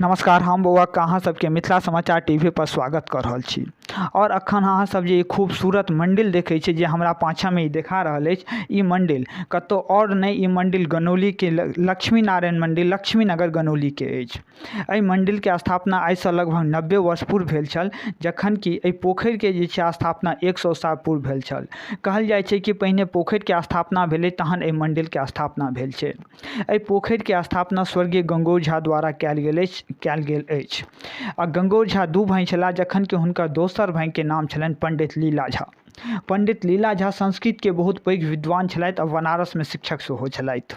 नमस्कार, हम बौआ अहाँ सबके मिथिला समाचार टीवी पर स्वागत कर रहल छी। और अखन अहाँ सब जे खूबसूरत मंडिल देखै छी जे हमरा पाछा में देखा रहल अछि, ई मंडिल कतौ और नहीं, ई मंडिल गनौली के लक्ष्मी नारायण मंदिर लक्ष्मीनगर गनौली के अछि। एहि मंदिर के स्थापना आइ से लगभग 90 वर्ष पूर्व भेल छल, जखन कि एहि पोखरि के जे छै स्थापना 100 साल पूर्व भेल छल। कहल जाइ छै कि पहिने पोखरि के स्थापना भेलै, तहन एहि मंदिर के स्थापना भेल छै। एहि पोखरि के स्थापना स्वर्गीय गंगौर झा द्वारा कयल गेल अछि। आ गंगौर झा दू भाई छलाह, जखन कि हुनकर दोसर भाई के नाम छलनि पंडित लीला झा। पंडित लीला झा संस्कृत के बहुत पैघ विद्वान छलथि आ बनारस में शिक्षक सेहो छलथि।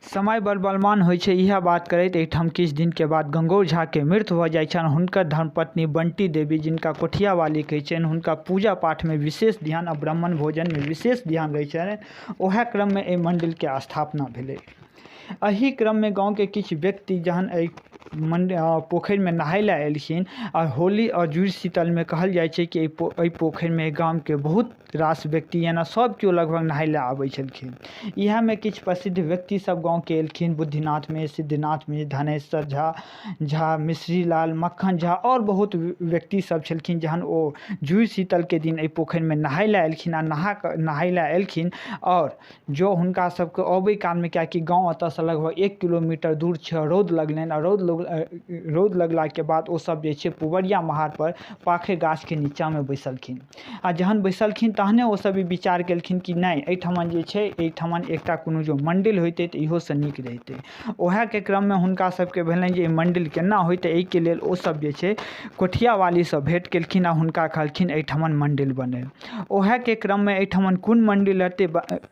समय बलवान होइ छै, इएह बात करैत एहिठाम किछु दिन के बाद गंगौर झा के मृत्यु भऽ जाइ छनि। हुनकर धर्मपत्नी बंटी देवी, जिनका कोठिया वाली कहै छनि, हुनका पूजा पाठ में विशेष ध्यान आ ब्राह्मण भोजन में विशेष ध्यान रहै छनि। ओहे क्रम में एहि मंदिर के स्थापना भेलै। एही क्रम में गाँव के किछु व्यक्ति जहन एहि पोखरि में नहाय लए एलखिन, आ होली और जुड़ शीतल में कहल जाइ छै कि एहि पोखरि में गाम के बहुत रास व्यक्ति यानी सब केओ लगभग नहाय लए आबै छलखिन। इएह में किछु प्रसिद्ध व्यक्ति सब गाँव के एलखिन, बुद्धिनाथ में, सिद्धनाथ में, धनेश्वर झा, मिश्री लाल, मक्खन झा और बहुत व्यक्ति सब छलखिन। जहन ओ जुड़ शीतल के दिन एहि पोखरि में नहाय लए एलखिन आ नहाय लए एलखिन, और जो हुनका सबके अबै काल में, कियाकि गाँव एतऽ से लगभग 1 किलोमीटर दूर छै, रौद लगलनि। आ रौद लगला के बाद ओ सब जे छै पुबरिया महार पर पाखे गाछ के नीचा में बैसलखिन। आ जहन बैसलखिन तहने ओ सब ई विचार केलखिन कि नहीं, एहिठमन जे छै एहिठमन एकटा कोनो जो मंडिल होइतै तऽ इहो से नीक रहितै। ओहे के क्रम में हुनका सबके भेलनि जे मंडिल केना होइतै। एहि के लेल ओ सब जे छै कोठिया वाली से भेंट केलखिन आ हुनका कहलखिन एहिठमन मंडिल बने। ओहे के क्रम में एहिठमन कोन मंडिल हेतै,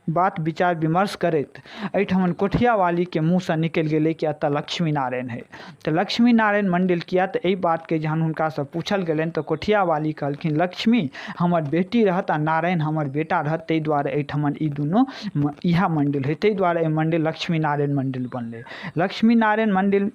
बात विचार विमर्श करैत एहिठमन कोठिया वाली के मुँह से निकलि गेलै कि एतऽ लक्ष्मी नारायण है। तो लक्ष्मी नारायण मंदिर किया, तो यही बात के जहन हुनका से पूछल गेलनि तो कोठिया वाली कहलखिन लक्ष्मी हमर बेटी रहत आ नारायण हमर बेटा रहत, ताहि दुआरे एहिठमन ई दुनू इएह मंदिर है। ताहि दुआरे मंदिर लक्ष्मी नारायण मंदिर बनलै। लक्ष्मी नारायण मंदिर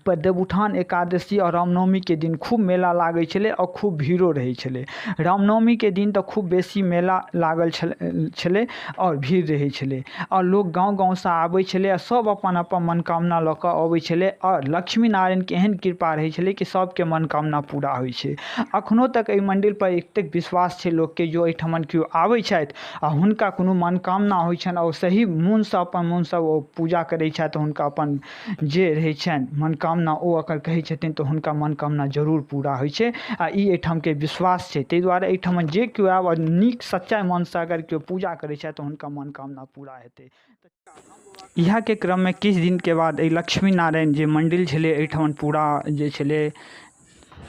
पर देवउठान एकादशी और रामनवमी के दिन खूब मेला लागै छलै और खूब भीड़ो रहै छलै। रामनवमी के दिन तो खूब बेसी मेला लागल छलै और भीड़ रहै छलै, और लोग गाँव से आबै छलै आ सब अपन अपन मनोकामना लऽ कऽ अबै छलै। और लक्ष्मी नारायण के एहन कृपा रहै छलै कि सबके मनोकामना पूरा होइ छै। अखनो तक एहि मंदिर पर एतेक विश्वास छै लोग के, जो एहिठमन केओ आबै छथि आ हुनका कोनो मनोकामना होइ छनि और सही मोन से अपन मोन से ओ पूजा करै छथि, हुनका अपन जे रहै छनि मनोकामना ओ अगर कहै छथिन तऽ हुनका मनोकामना जरूर पूरा होइ छै। आ ई एहिठाम के विश्वास छै। ताहि दुआरे एहिठमन जे केओ आब नीक सच्चा मन से अगर केओ पूजा करै छथि तऽ हुनका मनोकामना पूरा हेतै। इएह के क्रम में किछु दिन के बाद एहि लक्ष्मी नारायण जे मंदिर छलै एहिठमन पूरा जे छलै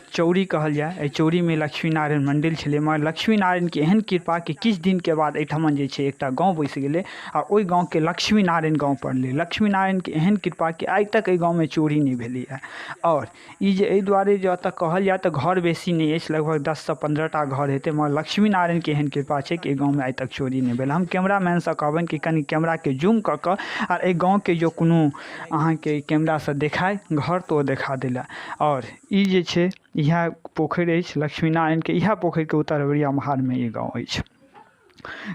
चौरी कहल जाए, एहि चौरी में लक्ष्मी नारायण मंदिर छलै। मगर लक्ष्मी नारायण के एहन कृपा कि किछु दिन के बाद एहिठमन जे छै एकटा गाँव बैस गेलै आ ओहि गाँव के लक्ष्मी नारायण गाँव पड़लै। लक्ष्मी नारायण के एहन कृपा कि आइ तक एहि गाँव में चोरी नहीं भेलैए। और ई जे एहि दुआरे जो एतऽ कहल जाए तऽ घर बेसी नहीं अछि, लगभग 10 से 15टा घर हेतै, मगर लक्ष्मी नारायण के एहन कृपा छै कि एहि गाँव में आइ तक चोरी नहीं भेल। हम कैमरामैन से कहबनि कि कनि कैमरा के जूम कऽ कऽ आर एहि गाँव के जो कोनो अहाँ के कैमरा से देखाय घर तो देखा देला। और ई जे छै इएह पोखरि अछि लक्ष्मी नारायण के, इएह पोखरि के उत्तरवरिया महार में ई गाँव अछि।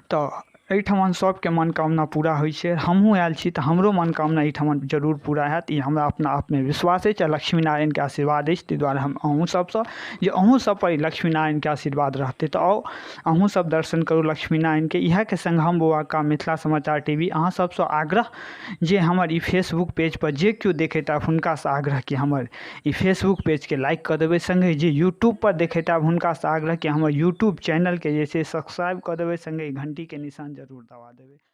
तो एहिठमन सबके मनोकामना पूरा होइ छै। हमहूँ आयल छी तऽ हमरो मनोकामना एहिठमन जरूर पूरा हैत, ई हमरा अपना आप में विश्वास अछि। आ लक्ष्मी नारायण के आशीर्वाद अछि, ताहि दुआरे हम अहूँ सबसँ जे अहूँ सब पर लक्ष्मी नारायण के आशीर्वाद रहतै तऽ आओ अहूँ सब दर्शन करू लक्ष्मी नारायण के। इएह के संग हम बौआ का मिथिला समाचार टीवी अहाँ सबसँ आग्रह जे हमर ई फेसबुक पेज पर जे केओ देखैत आब हुनका से आग्रह कि हमर ई फेसबुक पेज के लाइक कऽ देबै। संगे जे यूट्यूब पर देखैत आब हुनका से आग्रह कि हमर यूट्यूब चैनल के जे छै सब्सक्राइब कऽ देबै, संगे घंटी के निशान जरूर दबा देबै।